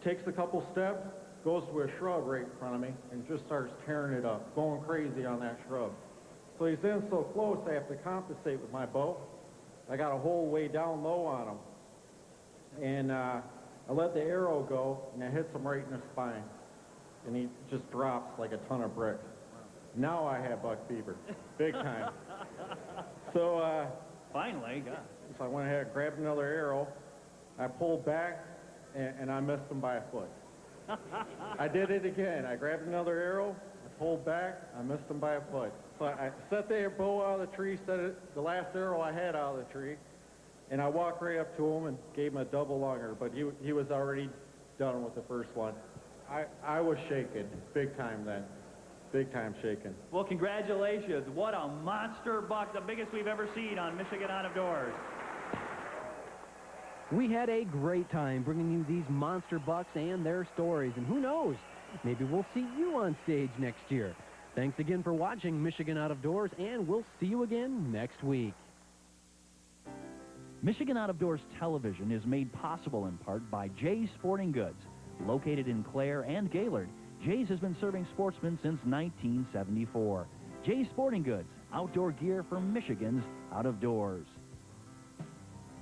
takes a couple steps, goes to a shrub right in front of me and just starts tearing it up, going crazy on that shrub. So he's in so close, I have to compensate with my bow. I got a hole way down low on him. And I let the arrow go, and it hits him right in the spine. And he just drops like a ton of bricks. Now I have buck fever, big time. So, finally, God. So I went ahead and grabbed another arrow. I pulled back, and I missed him by a foot. I did it again. I grabbed another arrow, I pulled back, I missed him by a foot. So I set the bow out of the tree, set it, the last arrow I had out of the tree, and I walked right up to him and gave him a double lunger, but he was already done with the first one. I was shaken, big time then. Big time shaken. Well, congratulations. What a monster buck, the biggest we've ever seen on Michigan Out of Doors. We had a great time bringing you these monster bucks and their stories, and who knows, maybe we'll see you on stage next year. Thanks again for watching Michigan Out of Doors, and we'll see you again next week. Michigan Out of Doors Television is made possible in part by Jay's Sporting Goods. Located in Clare and Gaylord, Jay's has been serving sportsmen since 1974. Jay's Sporting Goods, outdoor gear for Michigan's Out of Doors.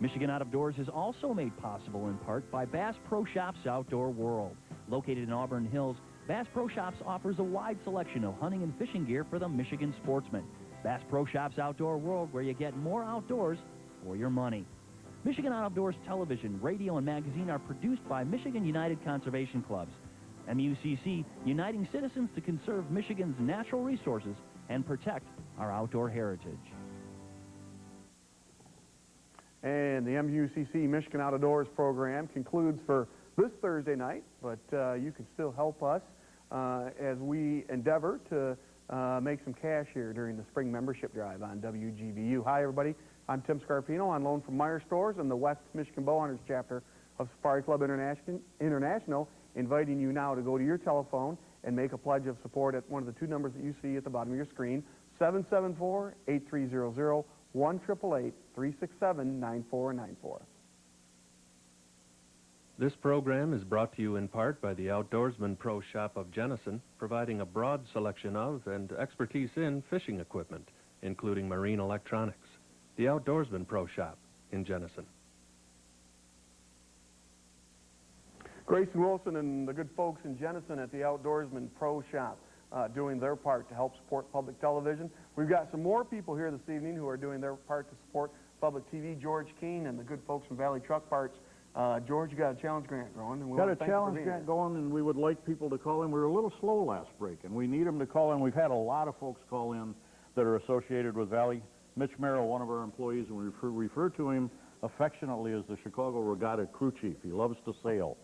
Michigan Out of Doors is also made possible in part by Bass Pro Shops Outdoor World. Located in Auburn Hills, Bass Pro Shops offers a wide selection of hunting and fishing gear for the Michigan sportsman. Bass Pro Shops Outdoor World, where you get more outdoors for your money. Michigan Out of Doors television, radio, and magazine are produced by Michigan United Conservation Clubs. MUCC, uniting citizens to conserve Michigan's natural resources and protect our outdoor heritage. And the MUCC Michigan Out of Doors program concludes for this Thursday night, but you can still help us as we endeavor to make some cash here during the spring membership drive on WGVU. Hi, everybody. I'm Tim Scarpino on loan from Meyer Stores and the West Michigan Bowhunters chapter of Safari Club International, inviting you now to go to your telephone and make a pledge of support at one of the two numbers that you see at the bottom of your screen, 774-8300, 1-888-367-9494. This program is brought to you in part by the Outdoorsman Pro Shop of Jenison, providing a broad selection of and expertise in fishing equipment, including marine electronics. The Outdoorsman Pro Shop in Jenison. Grayson Wilson and the good folks in Jenison at the Outdoorsman Pro Shop doing their part to help support public television. We've got some more people here this evening who are doing their part to support public TV. George Keene and the good folks from Valley Truck Parts. George, you got a challenge grant going. And we got a challenge grant going, and we would like people to call in. We were a little slow last break, and we need them to call in. We've had a lot of folks call in that are associated with Valley. Mitch Merrill, one of our employees, and we refer to him affectionately as the Chicago Regatta crew chief. He loves to sail.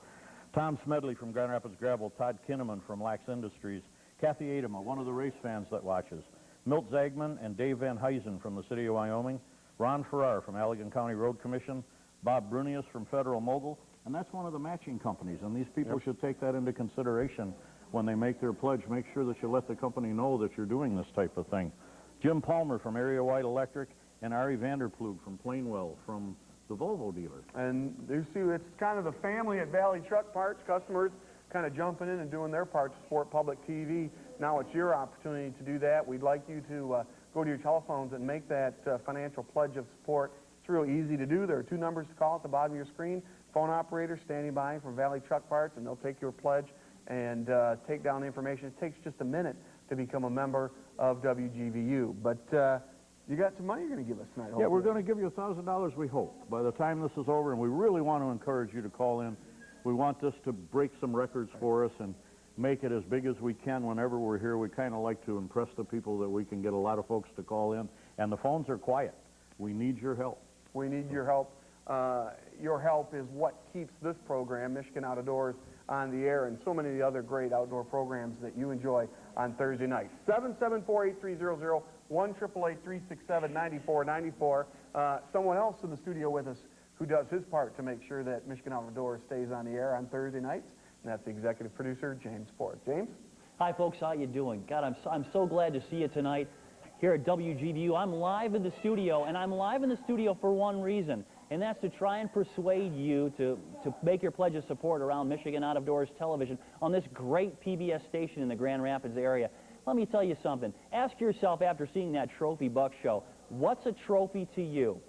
Tom Smedley from Grand Rapids Gravel, Todd Kinnaman from Lax Industries, Kathy Adema, one of the race fans that watches, Milt Zagman and Dave Van Huysen from the city of Wyoming, Ron Farrar from Allegan County Road Commission, Bob Brunius from Federal Mogul, and that's one of the matching companies, and these people should take that into consideration when they make their pledge. Make sure that you let the company know that you're doing this type of thing. Jim Palmer from Area Wide Electric, and Ari Vanderplug from Plainwell from the Volvo dealer. And you see, it's kind of the family at Valley Truck Parts, customers kind of jumping in and doing their part to support public TV. Now it's your opportunity to do that. We'd like you to go to your telephones and make that financial pledge of support. It's real easy to do. There are two numbers to call at the bottom of your screen. Phone operator standing by from Valley Truck Parts, and they'll take your pledge and take down the information. It takes just a minute to become a member of WGVU. But you got some money you're going to give us tonight, hopefully. Yeah, we're going to give you $1,000, we hope, by the time this is over, and we really want to encourage you to call in. We want this to break some records for us and make it as big as we can whenever we're here. We kind of like to impress the people that we can get a lot of folks to call in, and the phones are quiet. We need your help. We need your help. Your help is what keeps this program, Michigan Out of Doors, on the air, and so many of the other great outdoor programs that you enjoy on Thursday nights. 774-8300, 1-888-367-9494. Someone else in the studio with us who does his part to make sure that Michigan Out of Doors stays on the air on Thursday nights, and that's the executive producer, James Ford. James? Hi, folks. How you doing? God, I'm so glad to see you tonight here at WGVU. I'm live in the studio, and I'm live in the studio for one reason. and that's to try and persuade you to make your pledge of support around Michigan Out of Doors television on this great PBS station in the Grand Rapids area. Let me tell you something. Ask yourself after seeing that Trophy Buck show, what's a trophy to you?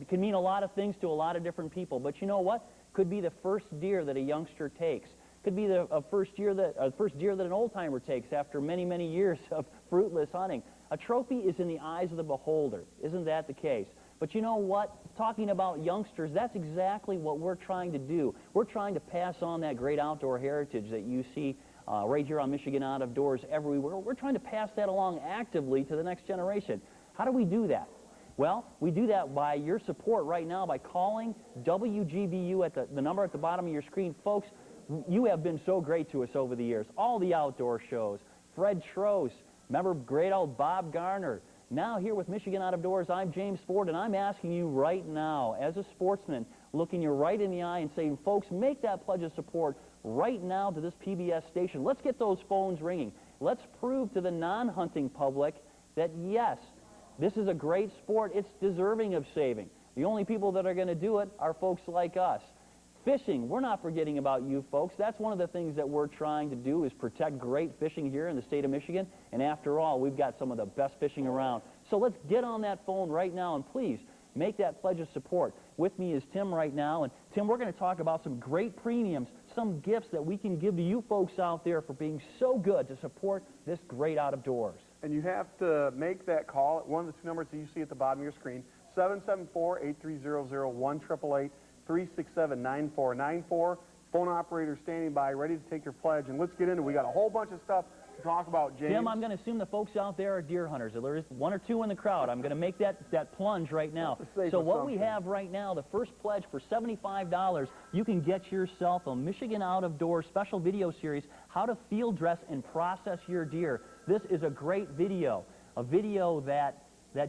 It can mean a lot of things to a lot of different people, but you know what? Could be the first deer that a youngster takes. Could be the first deer that an old-timer takes after many, many years of fruitless hunting. A trophy is in the eyes of the beholder. Isn't that the case? But you know what? Talking about youngsters, that's exactly what we're trying to do. We're trying to pass on that great outdoor heritage that you see right here on Michigan Out of Doors everywhere. We're trying to pass that along actively to the next generation. How do we do that? Well, we do that by your support right now by calling WGVU at the number at the bottom of your screen. Folks, you have been so great to us over the years. All the outdoor shows, Fred Trost, remember great old Bob Garner. Now here with Michigan Out of Doors, I'm James Ford, and I'm asking you right now, as a sportsman, looking you right in the eye and saying, folks, make that pledge of support right now to this PBS station. Let's get those phones ringing. Let's prove to the non-hunting public that, yes, this is a great sport. It's deserving of saving. The only people that are going to do it are folks like us. Fishing, we're not forgetting about you folks. That's one of the things that we're trying to do is protect great fishing here in the state of Michigan. And after all, we've got some of the best fishing around. So let's get on that phone right now and please make that pledge of support. With me is Tim right now. And Tim, we're going to talk about some great premiums, some gifts that we can give to you folks out there for being so good to support this great out of doors. And you have to make that call at one of the two numbers that you see at the bottom of your screen, 774-8300-1888. 367-9494. Phone operator standing by, ready to take your pledge. And let's get into it. We got a whole bunch of stuff to talk about, James. Tim, I'm going to assume the folks out there are deer hunters. There is one or two in the crowd. I'm going to make that plunge right now. So what we have right now, the first pledge for $75, you can get yourself a Michigan Out of Doors special video series, How to Field Dress and Process Your Deer. This is a great video, a video that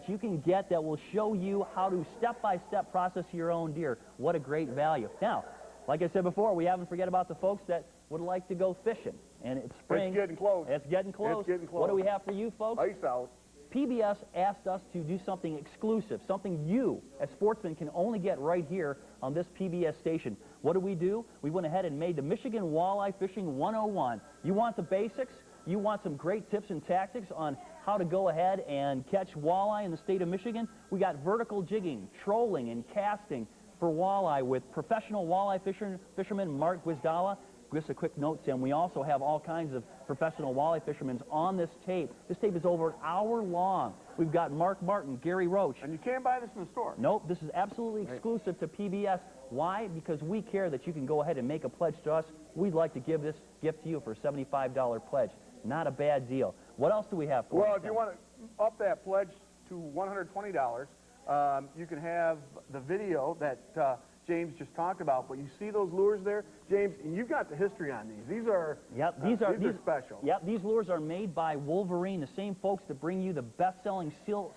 you can get that will show you how to step-by-step process your own deer. What a great value. Now, like I said before, we haven't forget about the folks that would like to go fishing. And it's spring. It's getting close. It's getting close. It's getting close. What do we have for you folks? Ice out. PBS asked us to do something exclusive, something you, as sportsmen, can only get right here on this PBS station. What do? We went ahead and made the Michigan Walleye Fishing 101. You want the basics? You want some great tips and tactics on how to go ahead and catch walleye in the state of Michigan? We got vertical jigging, trolling, and casting for walleye with professional walleye fisherman Mark Gwizdala. Just a quick note, Tim, we also have all kinds of professional walleye fishermen on this tape. This tape is over an hour long. We've got Mark Martin, Gary Roach. And you can't buy this in the store. Nope, this is absolutely exclusive to PBS. Why? Because we care that you can go ahead and make a pledge to us. We'd like to give this gift to you for a $75 pledge. Not a bad deal. What else do we have for you? Well, if you want to up that pledge to $120, you can have the video that James just talked about. But you see those lures there, James, and you've got the history on these. These are these are special. Yep, these lures are made by Wolverine, the same folks that bring you the best-selling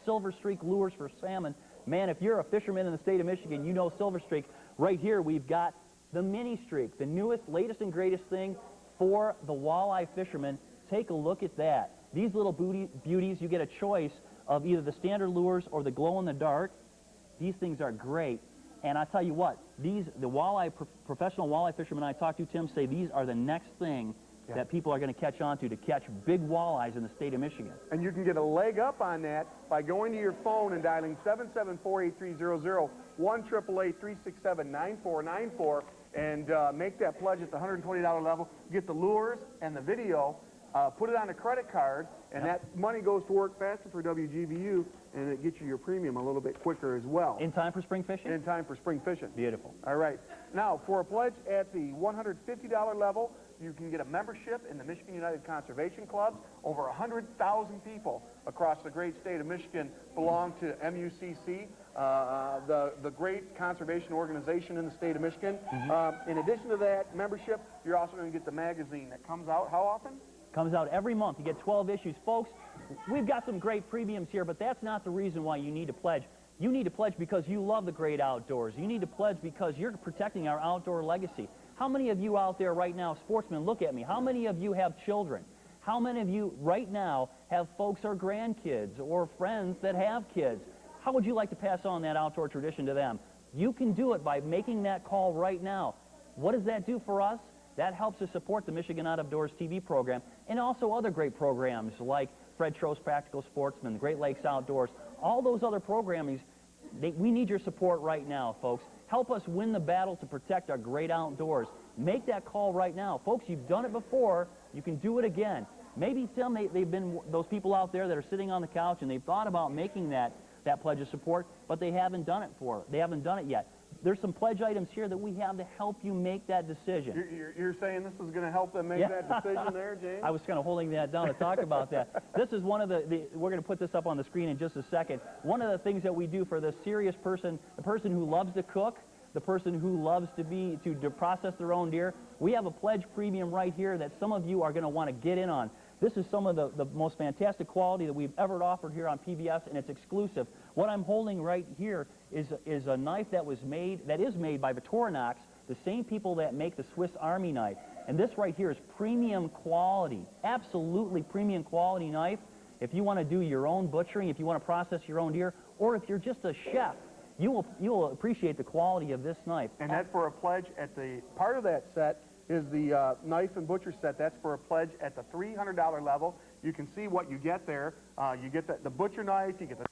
Silver Streak lures for salmon. Man, if you're a fisherman in the state of Michigan, you know Silver Streak. Right here, we've got the Mini Streak, the newest, latest, and greatest thing for the walleye fishermen. Take a look at that. These little beauties, you get a choice of either the standard lures or the glow-in-the-dark. These things are great. And I tell you what, the professional walleye fishermen I talk to, Tim, say these are the next thing that people are going to catch on to catch big walleyes in the state of Michigan. And you can get a leg up on that by going to your phone and dialing 774-8300, 1-888-367-9494, and make that pledge at the $120 level. Get the lures and the video, put it on a credit card, and that money goes to work faster for WGVU, and it gets you your premium a little bit quicker as well. In time for spring fishing? In time for spring fishing. Beautiful. All right. Now, for a pledge at the $150 level, you can get a membership in the Michigan United Conservation Clubs. Over 100,000 people across the great state of Michigan belong to MUCC, the great conservation organization in the state of Michigan. In addition to that membership, you're also going to get the magazine that comes out how often? Comes out every month. You get 12 issues. Folks, we've got some great premiums here, but that's not the reason why you need to pledge. You need to pledge because you love the great outdoors. You need to pledge because you're protecting our outdoor legacy. How many of you out there right now, sportsmen, look at me, how many of you have children? How many of you right now have folks or grandkids or friends that have kids? How would you like to pass on that outdoor tradition to them? You can do it by making that call right now. What does that do for us? That helps us support the Michigan Out of Doors TV program and also other great programs like Fred Tro's Practical Sportsman, the Great Lakes Outdoors, all those other programming. We need your support right now, folks. Help us win the battle to protect our great outdoors. Make that call right now. Folks, you've done it before. You can do it again. Maybe they've been those people out there that are sitting on the couch and they've thought about making that pledge of support, but they haven't done it yet. There's some pledge items here that we have to help you make that decision. You're saying this is going to help them make that decision there, James? I was kind of holding that down to talk about that. This is one of we're going to put this up on the screen in just a second. One of the things that we do for the serious person, the person who loves to cook, the person who loves to process their own deer, we have a pledge premium right here that some of you are going to want to get in on. This is some of the most fantastic quality that we've ever offered here on PBS, and it's exclusive. What I'm holding right here is a knife that is made by Victorinox, the same people that make the Swiss Army knife. And this right here is premium quality, absolutely premium quality knife. If you want to do your own butchering, if you want to process your own deer, or if you're just a chef, you will appreciate the quality of this knife. And that's for a pledge at the part of that set is the knife and butcher set. That's for a pledge at the $300 level. You can see what you get there. You get the butcher knife, you get the